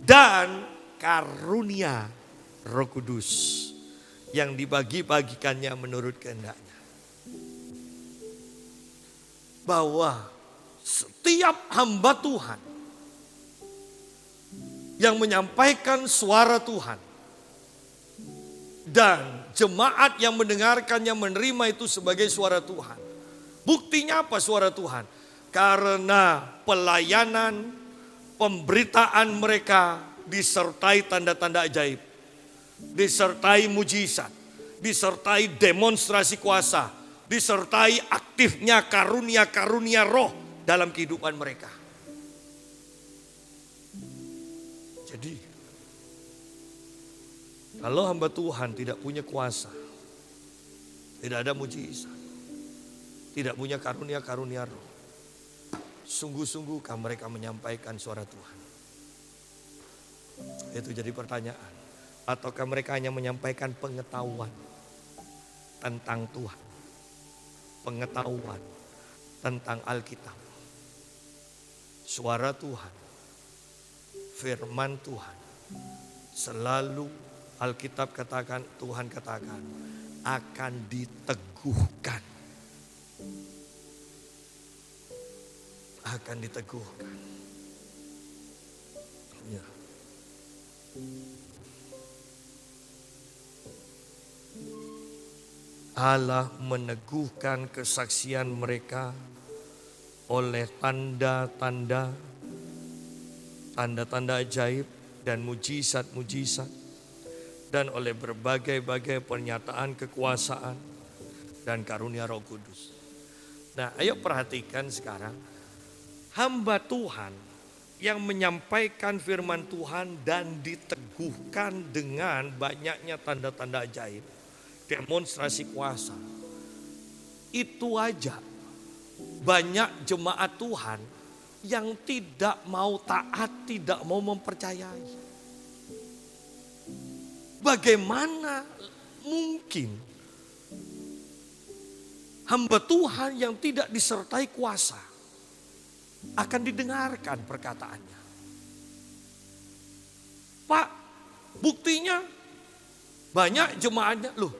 dan karunia Roh Kudus yang dibagi-bagikannya menurut kehendaknya. Bahwa setiap hamba Tuhan yang menyampaikan suara Tuhan dan jemaat yang mendengarkannya menerima itu sebagai suara Tuhan. Buktinya apa suara Tuhan? Karena pelayanan, pemberitaan mereka disertai tanda-tanda ajaib, disertai mujizat, disertai demonstrasi kuasa, disertai aktifnya karunia-karunia roh dalam kehidupan mereka. Jadi, kalau hamba Tuhan tidak punya kuasa, tidak ada mujizat, tidak punya karunia-karunia roh, sungguh-sungguhkah mereka menyampaikan suara Tuhan? Itu jadi pertanyaan. Ataukah mereka hanya menyampaikan pengetahuan tentang Tuhan, pengetahuan tentang Alkitab, suara Tuhan, firman Tuhan. Selalu Alkitab katakan, Tuhan katakan akan diteguhkan. Akan diteguhkan. Ya. Allah meneguhkan kesaksian mereka oleh tanda-tanda ajaib dan mujizat-mujizat dan oleh berbagai-bagai pernyataan kekuasaan dan karunia Roh Kudus. Nah, ayo perhatikan sekarang hamba Tuhan yang menyampaikan firman Tuhan dan diteguhkan dengan banyaknya tanda-tanda ajaib, demonstrasi kuasa. Itu aja banyak jemaat Tuhan yang tidak mau taat, tidak mau mempercayai. Bagaimana mungkin hamba Tuhan yang tidak disertai kuasa akan didengarkan perkataannya? Pak, buktinya banyak jemaatnya. Loh,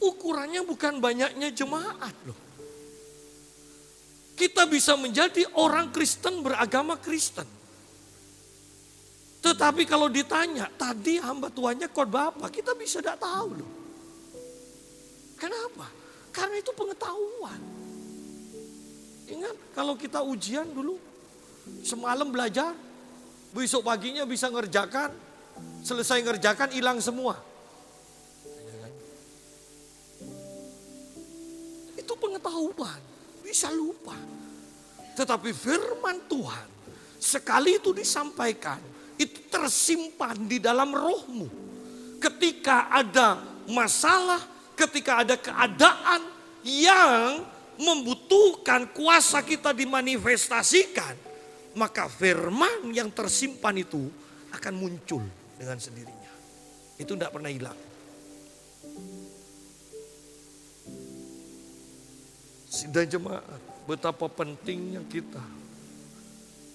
ukurannya bukan banyaknya jemaat loh. Kita bisa menjadi orang Kristen beragama Kristen. Tetapi kalau ditanya, tadi hamba Tuhannya khotbah apa? Kita bisa tidak tahu loh. Kenapa? Karena itu pengetahuan. Ingat kalau kita ujian dulu, semalam belajar, besok paginya bisa ngerjakan, selesai ngerjakan hilang semua. Itu pengetahuan, bisa lupa. Tetapi firman Tuhan, sekali itu disampaikan, itu tersimpan di dalam rohmu. Ketika ada masalah, ketika ada keadaan yang membutuhkan kuasa kita dimanifestasikan, maka firman yang tersimpan itu akan muncul dengan sendirinya. Itu tidak pernah hilang. Sidang jemaat, betapa pentingnya kita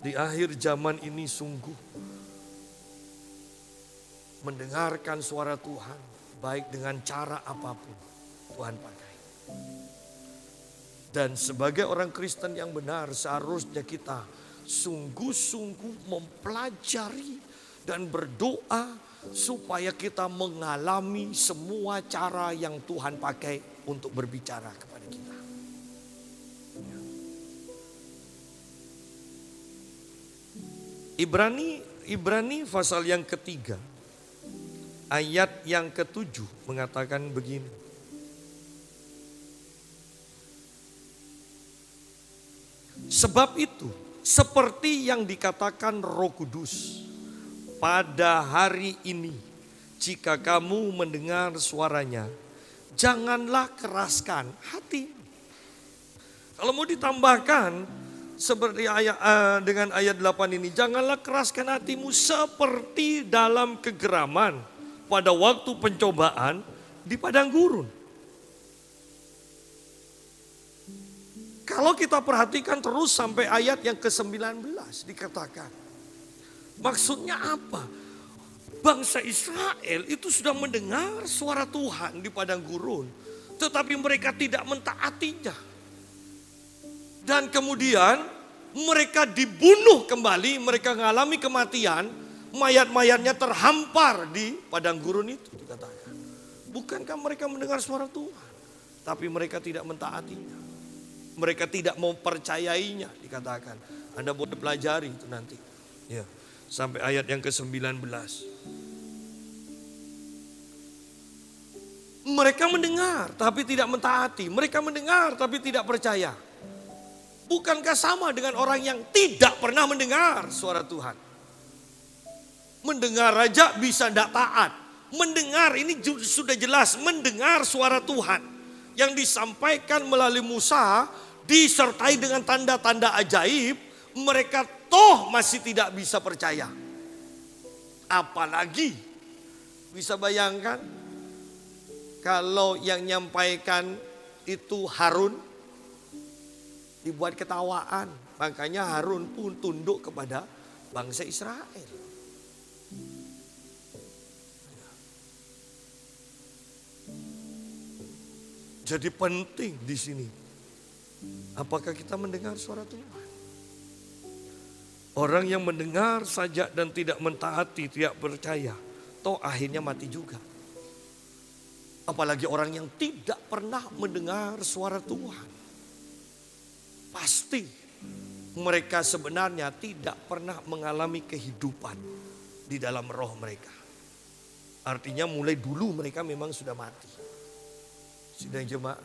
di akhir zaman ini sungguh mendengarkan suara Tuhan, baik dengan cara apapun Tuhan pakai. Dan sebagai orang Kristen yang benar, seharusnya kita sungguh-sungguh mempelajari dan berdoa supaya kita mengalami semua cara yang Tuhan pakai untuk berbicara kepada kita. Ibrani pasal yang ketiga, ayat yang ke-7 mengatakan begini. Sebab itu, seperti yang dikatakan Roh Kudus, pada hari ini jika kamu mendengar suaranya, janganlah keraskan hati. Kalau mau ditambahkan seperti dengan ayat 8 ini, janganlah keraskan hatimu seperti dalam kegeraman pada waktu pencobaan di padang gurun. Kalau kita perhatikan terus sampai ayat yang ke-19 dikatakan. Maksudnya apa? Bangsa Israel itu sudah mendengar suara Tuhan di padang gurun, tetapi mereka tidak mentaatinya. Dan kemudian mereka dibunuh kembali, mereka mengalami kematian, mayat-mayatnya terhampar di padang gurun itu dikatakan. Bukankah mereka mendengar suara Tuhan, tapi mereka tidak mentaatinya. Mereka tidak mau percayainya dikatakan. Anda boleh pelajari itu nanti. Ya, sampai ayat yang ke-19. Mereka mendengar tapi tidak mentaati. Mereka mendengar tapi tidak percaya. Bukankah sama dengan orang yang tidak pernah mendengar suara Tuhan? Mendengar aja bisa tidak taat. Mendengar ini sudah jelas, mendengar suara Tuhan yang disampaikan melalui Musa disertai dengan tanda-tanda ajaib, mereka toh masih tidak bisa percaya. Apalagi bisa bayangkan kalau yang nyampaikan itu Harun, dibuat ketawaan. Makanya Harun pun tunduk kepada bangsa Israel. Jadi penting di sini. Apakah kita mendengar suara Tuhan? Orang yang mendengar saja dan tidak mentaati, tidak percaya, toh akhirnya mati juga. Apalagi orang yang tidak pernah mendengar suara Tuhan. Pasti mereka sebenarnya tidak pernah mengalami kehidupan di dalam roh mereka. Artinya mulai dulu mereka memang sudah mati. Sidang jemaat,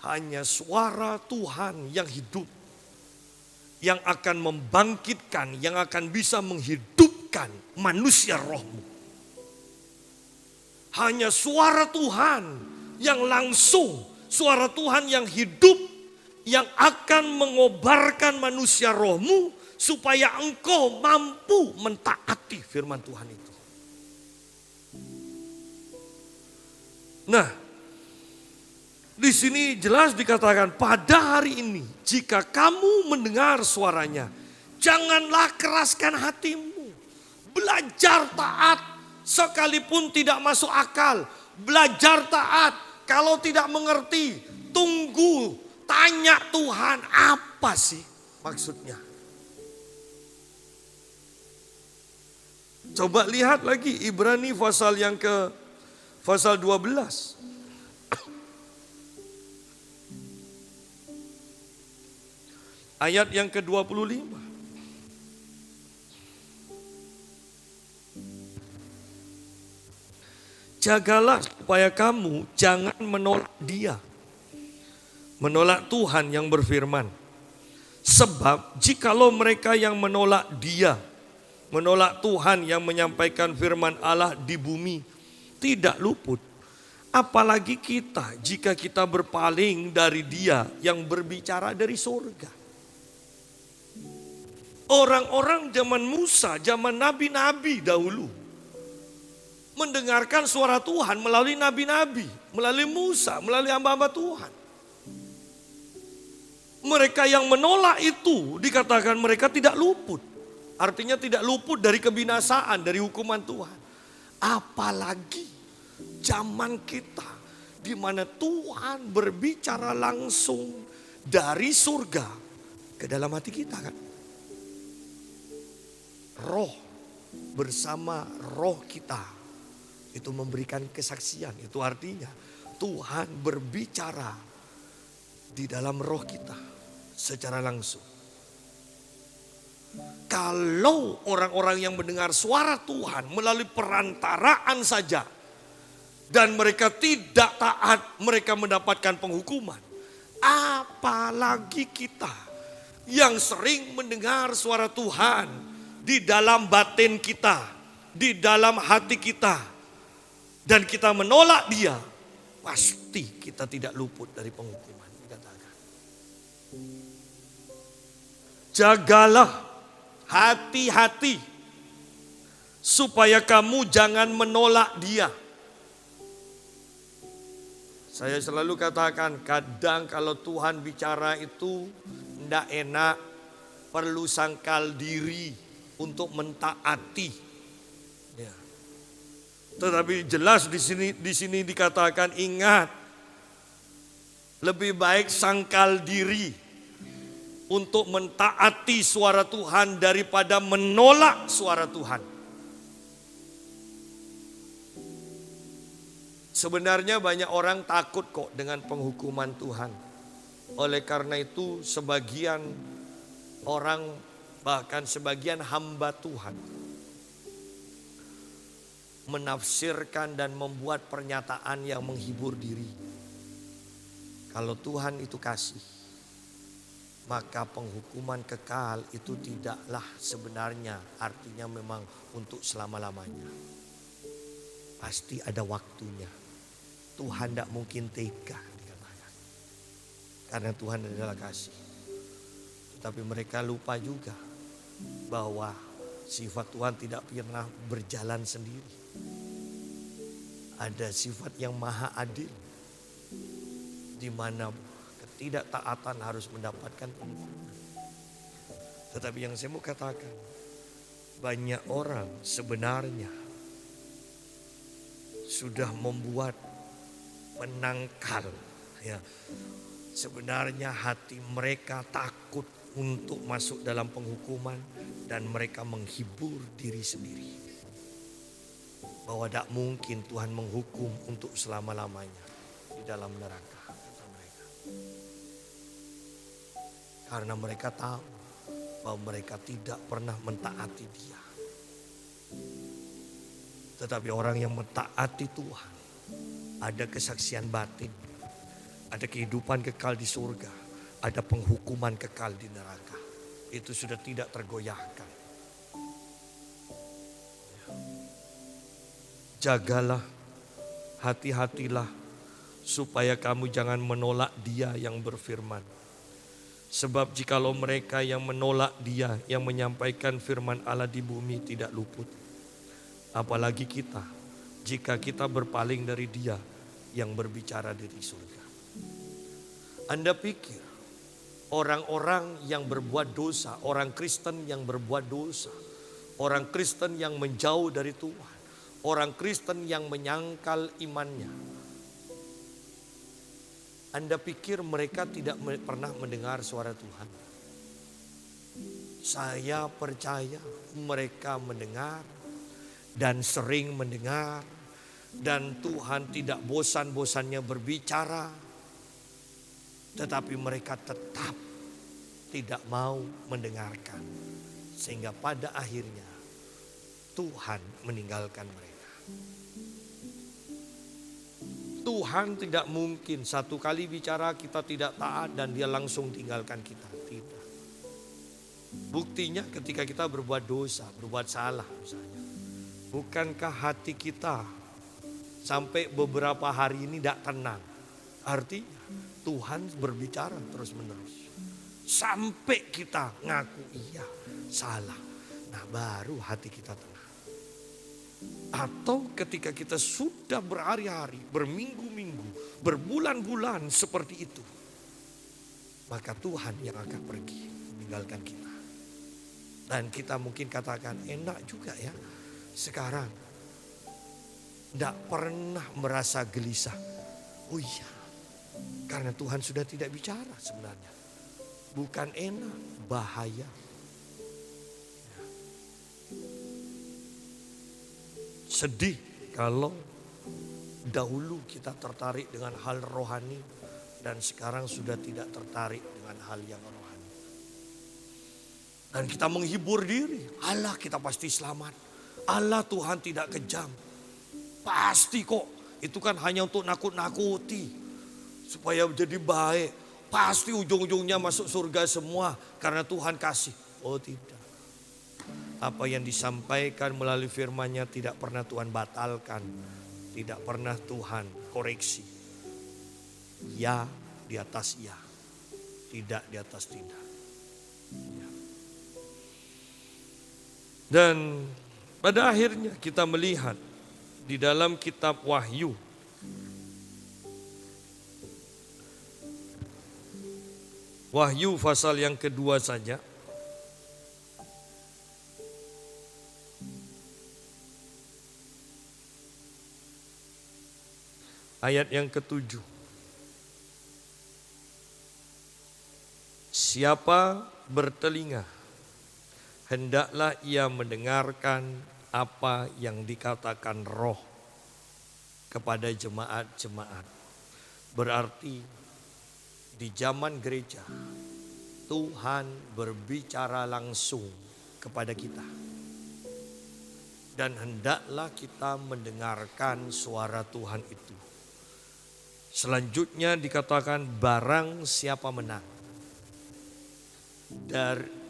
hanya suara Tuhan yang hidup, yang akan membangkitkan, yang akan bisa menghidupkan manusia rohmu. Hanya suara Tuhan yang langsung, suara Tuhan yang hidup, yang akan mengobarkan manusia rohmu supaya engkau mampu mentaati firman Tuhan itu. Nah, di sini jelas dikatakan pada hari ini jika kamu mendengar suaranya, janganlah keraskan hatimu. Belajar taat sekalipun tidak masuk akal. Belajar taat kalau tidak mengerti, tunggu, tanya Tuhan apa sih maksudnya. Coba lihat lagi Ibrani pasal 12. Ayat yang ke-25. Jagalah supaya kamu jangan menolak Dia. Menolak Tuhan yang berfirman. Sebab jikalau mereka yang menolak Dia, menolak Tuhan yang menyampaikan firman Allah di bumi, tidak luput Apalagi kita jika kita berpaling dari Dia yang berbicara dari surga. Orang-orang zaman Musa, zaman nabi-nabi dahulu mendengarkan suara Tuhan melalui nabi-nabi, melalui Musa, melalui hamba-hamba Tuhan. Mereka yang menolak itu dikatakan mereka tidak luput. Artinya tidak luput dari kebinasaan, dari hukuman Tuhan. Apalagi zaman kita di mana Tuhan berbicara langsung dari surga ke dalam hati kita kan. Roh bersama roh kita itu memberikan kesaksian. Itu artinya Tuhan berbicara di dalam roh kita secara langsung. Kalau orang-orang yang mendengar suara Tuhan melalui perantaraan saja dan mereka tidak taat, mereka mendapatkan penghukuman. Apalagi kita yang sering mendengar suara Tuhan di dalam batin kita, di dalam hati kita, dan kita menolak Dia, pasti kita tidak luput dari penghukuman. Dikatakan, jagalah hati-hati supaya kamu jangan menolak Dia. Saya selalu katakan, kadang kalau Tuhan bicara itu tidak enak, perlu sangkal diri untuk mentaati. Ya. Tetapi jelas di sini dikatakan, ingat, lebih baik sangkal diri untuk mentaati suara Tuhan daripada menolak suara Tuhan. Sebenarnya banyak orang takut kok dengan penghukuman Tuhan. Oleh karena itu sebagian orang, bahkan sebagian hamba Tuhan menafsirkan dan membuat pernyataan yang menghibur diri. Kalau Tuhan itu kasih, maka penghukuman kekal itu tidaklah sebenarnya artinya memang untuk selama-lamanya. Pasti ada waktunya. Tuhan tidak mungkin tega dikatakan. Karena Tuhan adalah kasih. Tetapi mereka lupa juga bahwa sifat Tuhan tidak pernah berjalan sendiri. Ada sifat yang maha adil, di mana ketidaktaatan harus mendapatkan penghukuman. Tetapi yang saya mau katakan, banyak orang sebenarnya sudah membuat penangkal. Ya, sebenarnya hati mereka takut untuk masuk dalam penghukuman dan mereka menghibur diri sendiri. Bahwa tidak mungkin Tuhan menghukum untuk selama-lamanya di dalam neraka. Kata mereka. Karena mereka tahu bahwa mereka tidak pernah mentaati Dia. Tetapi orang yang mentaati Tuhan, ada kesaksian batin, ada kehidupan kekal di surga, ada penghukuman kekal di neraka. Itu sudah tidak tergoyahkan. Jagalah, hati-hatilah supaya kamu jangan menolak Dia yang berfirman. Sebab jikalau mereka yang menolak Dia yang menyampaikan firman Allah di bumi tidak luput. Apalagi kita, jika kita berpaling dari Dia yang berbicara dari surga. Anda pikir orang-orang yang berbuat dosa, orang Kristen yang berbuat dosa, orang Kristen yang menjauh dari Tuhan, orang Kristen yang menyangkal imannya, Anda pikir mereka tidak pernah mendengar suara Tuhan? Saya percaya mereka mendengar dan sering mendengar, dan Tuhan tidak bosan-bosannya berbicara, tetapi mereka tetap tidak mau mendengarkan, sehingga pada akhirnya Tuhan meninggalkan mereka. Tuhan tidak mungkin satu kali bicara kita tidak taat dan Dia langsung tinggalkan kita. Tidak. Buktinya ketika kita berbuat dosa, berbuat salah misalnya. Bukankah hati kita sampai beberapa hari ini tidak tenang. Artinya Tuhan berbicara terus menerus. Sampai kita ngaku iya, salah. Nah baru hati kita tenang. Atau ketika kita sudah berhari-hari, berminggu-minggu, berbulan-bulan seperti itu, maka Tuhan yang akan pergi meninggalkan kita. Dan kita mungkin katakan enak juga ya sekarang. Tidak pernah merasa gelisah. Oh iya, karena Tuhan sudah tidak bicara sebenarnya. Bukan enak, bahaya. Sedih kalau dahulu kita tertarik dengan hal rohani dan sekarang sudah tidak tertarik dengan hal yang rohani. Dan kita menghibur diri, Allah kita pasti selamat. Allah Tuhan tidak kejam. Pasti kok, itu kan hanya untuk nakut-nakuti. Supaya jadi baik. Pasti ujung-ujungnya masuk surga semua karena Tuhan kasih. Oh tidak. Apa yang disampaikan melalui firman-Nya tidak pernah Tuhan batalkan. Tidak pernah Tuhan koreksi. Ya di atas ya. Tidak di atas tidak. Ya. Dan pada akhirnya kita melihat di dalam kitab Wahyu. Wahyu pasal yang kedua saja. Ayat yang ke-7. Siapa bertelinga, hendaklah ia mendengarkan apa yang dikatakan Roh kepada jemaat-jemaat. Berarti di zaman gereja Tuhan berbicara langsung kepada kita. Dan hendaklah kita mendengarkan suara Tuhan itu. Selanjutnya dikatakan barang siapa menang.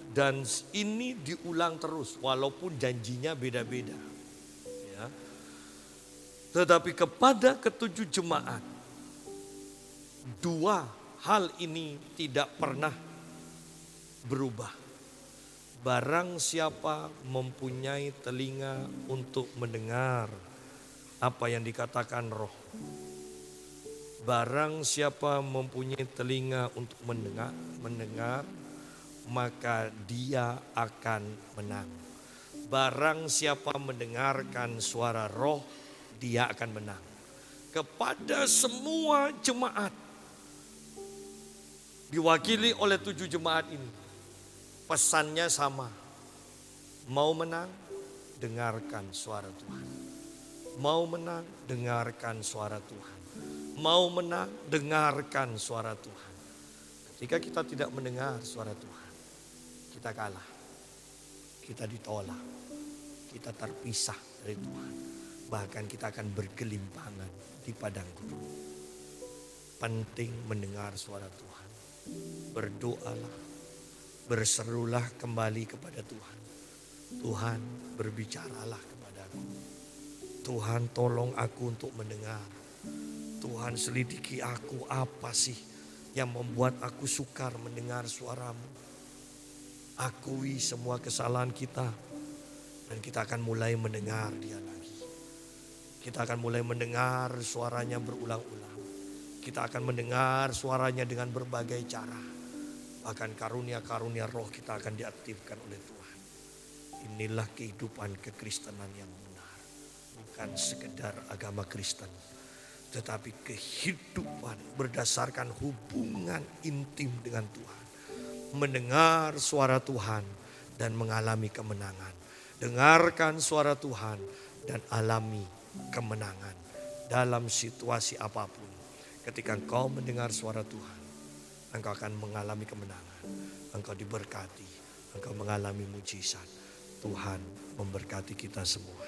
Dan ini diulang terus walaupun janjinya beda-beda. Ya. Tetapi kepada ketujuh jemaat, dua hal ini tidak pernah berubah. Barang siapa mempunyai telinga untuk mendengar apa yang dikatakan Roh. Barang siapa mempunyai telinga untuk mendengar, maka dia akan menang. Barang siapa mendengarkan suara Roh, dia akan menang. Kepada semua jemaat, diwakili oleh 7 jemaat ini, pesannya sama. Mau menang, dengarkan suara Tuhan. Mau menang, dengarkan suara Tuhan. Mau menang, dengarkan suara Tuhan. Ketika kita tidak mendengar suara Tuhan, kita kalah. Kita ditolak. Kita terpisah dari Tuhan. Bahkan kita akan bergelimpangan di padang gurun. Penting mendengar suara Tuhan. Berdoalah. Berserulah kembali kepada Tuhan. Tuhan, berbicaralah kepadaku. Tuhan, tolong aku untuk mendengar. Tuhan, selidiki aku, apa sih yang membuat aku sukar mendengar suaramu. Akui semua kesalahan kita dan kita akan mulai mendengar dia lagi. Kita akan mulai mendengar suaranya berulang-ulang. Kita akan mendengar suaranya dengan berbagai cara. Bahkan karunia-karunia Roh kita akan diaktifkan oleh Tuhan. Inilah kehidupan kekristenan yang benar. Bukan sekedar agama Kristen, tetapi kehidupan berdasarkan hubungan intim dengan Tuhan. Mendengar suara Tuhan dan mengalami kemenangan. Dengarkan suara Tuhan dan alami kemenangan dalam situasi apapun. Ketika engkau mendengar suara Tuhan, engkau akan mengalami kemenangan. Engkau diberkati, engkau mengalami mujizat. Tuhan memberkati kita semua.